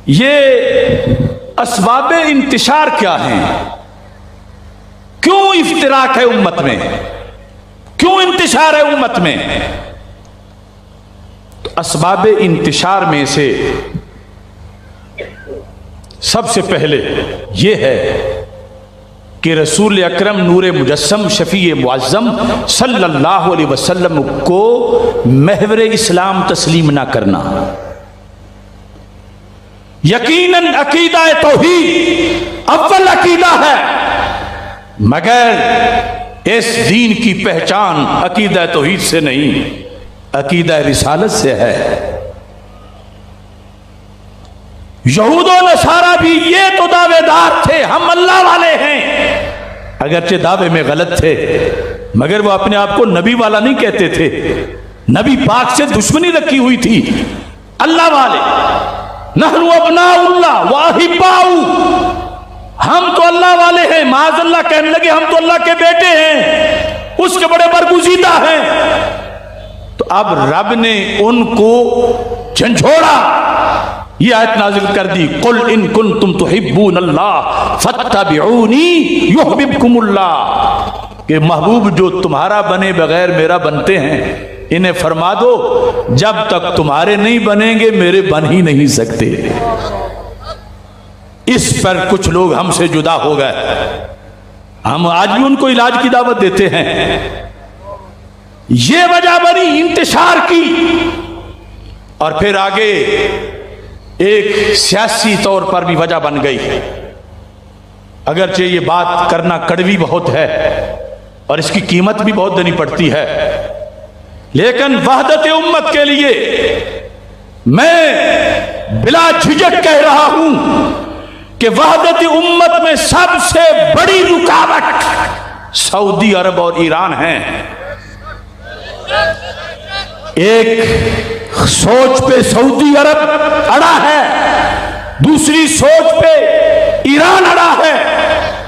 یہ اسباب انتشار کیا ہیں؟ کیوں افتراق ہے امت میں؟ کیوں انتشار ہے امت میں؟ تو اسباب انتشار میں سے سب سے پہلے یہ ہے کہ رسول اکرم نور مجسم شفیع معظم صلی اللہ علیہ وسلم کو محور اسلام تسلیم نہ کرنا۔ یقیناً عقیدہ توحید اول عقیدہ ہے، مگر اس دین کی پہچان عقیدہ توحید سے نہیں، عقیدہ رسالت سے ہے۔ یہود و نصارہ بھی یہ تو دعوے دار تھے ہم اللہ والے ہیں، اگرچہ دعوے میں غلط تھے، مگر وہ اپنے آپ کو نبی والا نہیں کہتے تھے، نبی پاک سے دشمنی رکھی ہوئی تھی۔ اللہ والے نحن ابناء اللہ واحباؤ، ہم تو اللہ والے ہیں، معاذ اللہ کہنے لگے ہم تو اللہ کے بیٹے ہیں، اس کے بڑے برگزیدہ ہیں۔ تو اب رب نے ان کو جھنجھوڑا، یہ آیت نازل کر دی، قل ان کنتم تحبون اللہ فاتبعونی یحببکم اللہ، کہ محبوب جو تمہارا بنے بغیر میرا بنتے ہیں انہیں فرما دو جب تک تمہارے نہیں بنیں گے میرے بن ہی نہیں سکتے۔ اس پر کچھ لوگ ہم سے جدا ہو گئے، ہم آج بھی ان کو علاج کی دعوت دیتے ہیں۔ یہ وجہ بنی انتشار کی، اور پھر آگے ایک سیاسی طور پر بھی وجہ بن گئی، اگرچہ یہ بات کرنا کڑوی بہت ہے اور اس کی قیمت بھی بہت دینی پڑتی ہے، لیکن وحدت امت کے لیے میں بلا جھجک کہہ رہا ہوں کہ وحدت امت میں سب سے بڑی رکاوٹ سعودی عرب اور ایران ہیں۔ ایک سوچ پہ سعودی عرب اڑا ہے، دوسری سوچ پہ ایران اڑا ہے،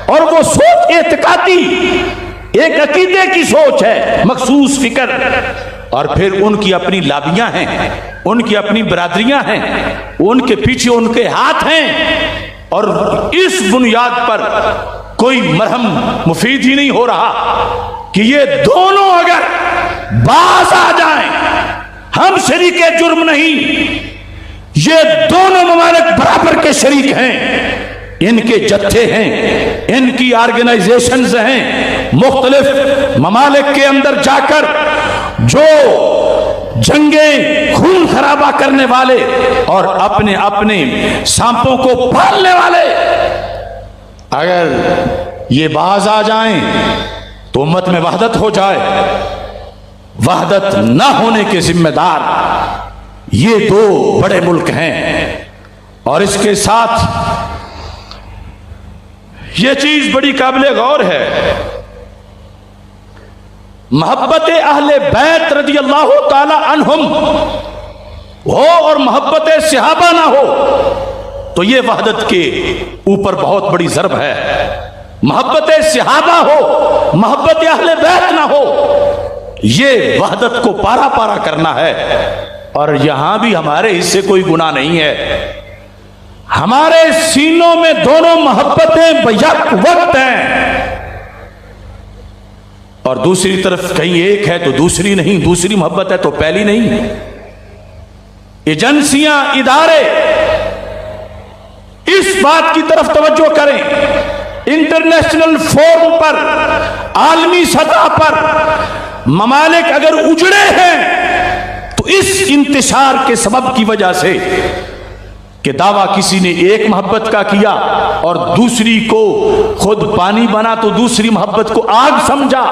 اور وہ سوچ اعتقادی ایک عقیدے کی سوچ ہے، مخصوص فکر، اور پھر ان کی اپنی لابیاں ہیں، ان کی اپنی برادریاں ہیں، ان کے پیچھے ان کے ہاتھ ہیں، اور اس بنیاد پر کوئی مرہم مفید ہی نہیں ہو رہا کہ یہ دونوں اگر باز آ جائیں، ہم شریک جرم نہیں، یہ دونوں ممالک برابر کے شریک ہیں، ان کے جتھے ہیں، ان کی آرگنائزیشنز ہیں، مختلف ممالک کے اندر جا کر جو جنگیں خون خرابہ کرنے والے اور اپنے اپنے سانپوں کو پالنے والے اگر یہ باز آ جائیں تو امت میں وحدت ہو جائے۔ وحدت نہ ہونے کے ذمہ دار یہ دو بڑے ملک ہیں، اور اس کے ساتھ یہ چیز بڑی قابل غور ہے، محبت اہل بیت رضی اللہ تعالی عنہم ہو اور محبت صحابہ نہ ہو تو یہ وحدت کے اوپر بہت بڑی ضرب ہے۔ محبت صحابہ ہو، محبت اہل بیت نہ ہو، یہ وحدت کو پارا پارا کرنا ہے، اور یہاں بھی ہمارے حصے کوئی گناہ نہیں ہے، ہمارے سینوں میں دونوں محبتیں بیک وقت ہیں، اور دوسری طرف کہیں ایک ہے تو دوسری نہیں، دوسری محبت ہے تو پہلی نہیں۔ ایجنسیاں، ادارے اس بات کی طرف توجہ کریں، انٹرنیشنل فورم پر، عالمی سطح پر ممالک اگر اجڑے ہیں تو اس انتشار کے سبب کی وجہ سے کہ دعویٰ کسی نے ایک محبت کا کیا اور دوسری کو خود پانی بنا تو دوسری محبت کو آگ سمجھا،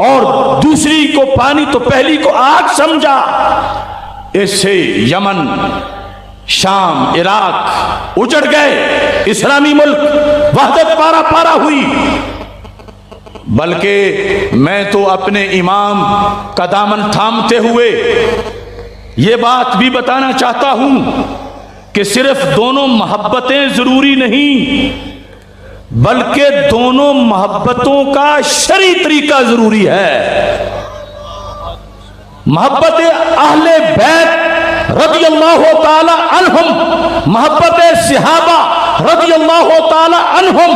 اور دوسری کو پانی تو پہلی کو آگ سمجھا، اس سے یمن، شام، عراق اجڑ گئے، اسلامی ملک وحدت پارا پارا ہوئی۔ بلکہ میں تو اپنے امام کا دامن تھامتے ہوئے یہ بات بھی بتانا چاہتا ہوں کہ صرف دونوں محبتیں ضروری نہیں، بلکہ دونوں محبتوں کا شرعی طریقہ ضروری ہے۔ محبت اہل بیت رضی اللہ تعالی عنہم، محبت صحابہ رضی اللہ تعالی عنہم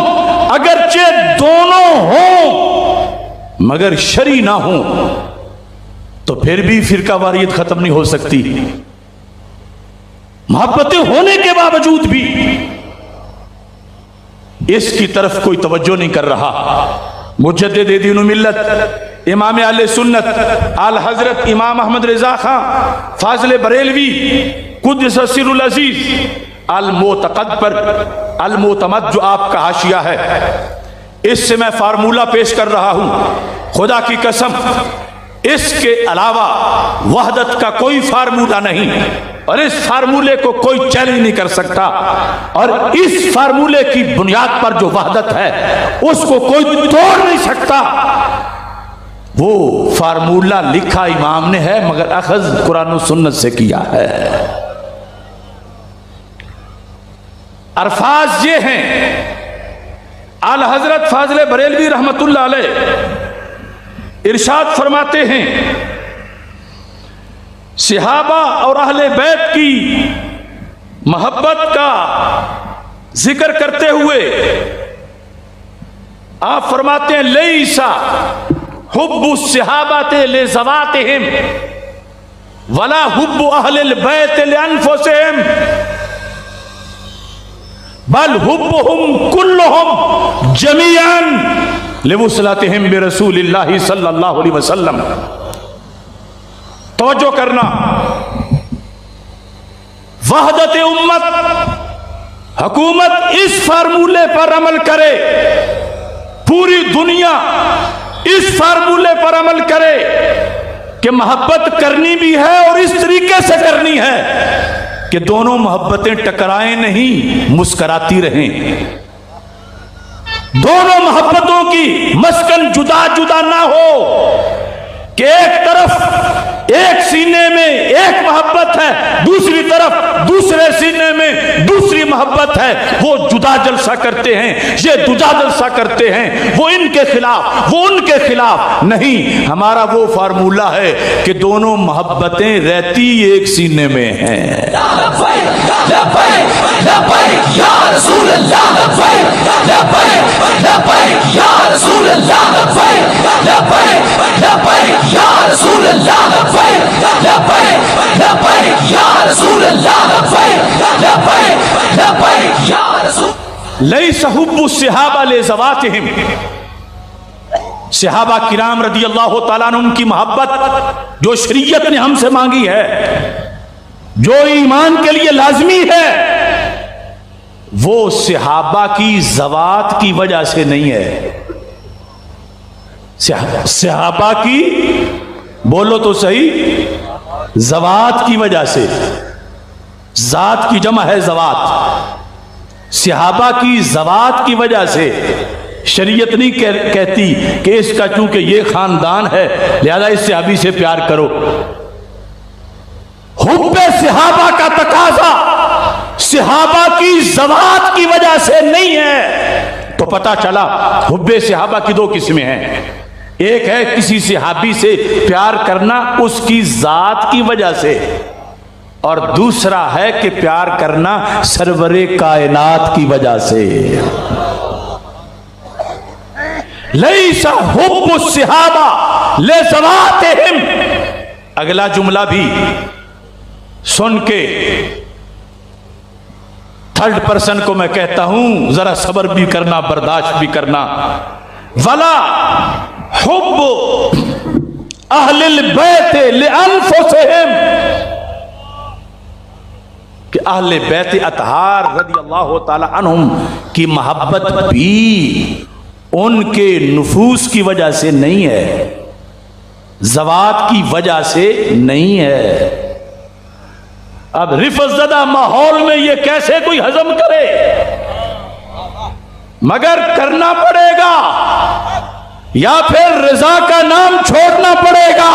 اگرچہ دونوں ہوں مگر شرعی نہ ہوں تو پھر بھی فرقہ واریت ختم نہیں ہو سکتی. محبتیں ہونے کے باوجود بھی اس کی طرف کوئی توجہ نہیں کر رہا. مجدد دین و ملت امام اہل سنت الحضرت امام احمد رضا خان فاضل بریلوی قدس سر العزیز المعتقد پر المعتمد جو آپ کا حاشیہ ہے، اس سے میں فارمولہ پیش کر رہا ہوں. خدا کی قسم اس کے علاوہ وحدت کا کوئی فارمولہ نہیں، اور اس فارمولے کو کوئی چیلنج نہیں کر سکتا، اور اس فارمولے کی بنیاد پر جو وحدت ہے اس کو کوئی توڑ نہیں سکتا. وہ فارمولہ لکھا امام نے ہے مگر اخذ قرآن و سنت سے کیا ہے. الفاظ یہ ہیں، اعلی حضرت فاضل بریلوی رحمت اللہ علیہ ارشاد فرماتے ہیں صحابہ اور اہل بیت کی محبت کا ذکر کرتے ہوئے آپ فرماتے ہیں لیسا حب الصحابۃ لذواتہم ولا حب اہل البیت لانفسہم بل حبہم کلہم جمیعا لوصلتہم برسول اللہ صلی اللہ علیہ وسلم. توجہ کرنا، وحدت امت حکومت اس فارمولے پر عمل کرے، پوری دنیا اس فارمولے پر عمل کرے کہ محبت کرنی بھی ہے اور اس طریقے سے کرنی ہے کہ دونوں محبتیں ٹکرائیں نہیں، مسکراتی رہیں. دونوں محبتوں کی مسکن جدا جدا نہ ہو کہ ایک طرف ایک سینے میں ایک محبت ہے، دوسری طرف دوسرے سینے میں دوسری محبت ہے. وہ جدا جلسہ کرتے ہیں، یہ جدا جلسہ کرتے ہیں، وہ ان کے خلاف وہ ان کے خلاف نہیں. ہمارا وہ فارمولہ ہے کہ دونوں محبتیں رہتی ایک سینے میں ہیں. لیس حب الصحابہ لذواتہم، صحابہ کرام رضی اللہ تعالیٰ عنہم کی محبت جو شریعت نے ہم سے مانگی ہے، جو ایمان کے لیے لازمی ہے، وہ صحابہ کی ذوات کی وجہ سے نہیں ہے. صحابہ کی بولو تو صحیح، ذوات کی وجہ سے. ذات کی جمع ہے ذوات. صحابہ کی ذوات کی وجہ سے. شریعت نہیں کہتی کہ اس کا چونکہ یہ خاندان ہے لہذا اس صحابی سے پیار کرو. حب صحابہ کا تقاضا صحابہ کی ذوات کی وجہ سے نہیں ہے. تو پتہ چلا حب صحابہ کی دو قسمیں ہیں. ایک ہے کسی صحابی سے پیار کرنا اس کی ذات کی وجہ سے، اور دوسرا ہے کہ پیار کرنا سرور کائنات کی وجہ سے. لیس حب الصحابہ لذواتہم. اگلا جملہ بھی سن کے تھرڈ پرسن کو میں کہتا ہوں ذرا صبر بھی کرنا، برداشت بھی کرنا. ولا حب اہل البیت لانفسہم، کہ اہل بیت اطہار رضی اللہ تعالی عنہم کی محبت بھی ان کے نفوس کی وجہ سے نہیں ہے، ذوات کی وجہ سے نہیں ہے. اب رفت زدہ ماحول میں یہ کیسے کوئی ہضم کرے؟ مگر کرنا پڑے گا، یا پھر رضا کا نام چھوڑنا پڑے گا.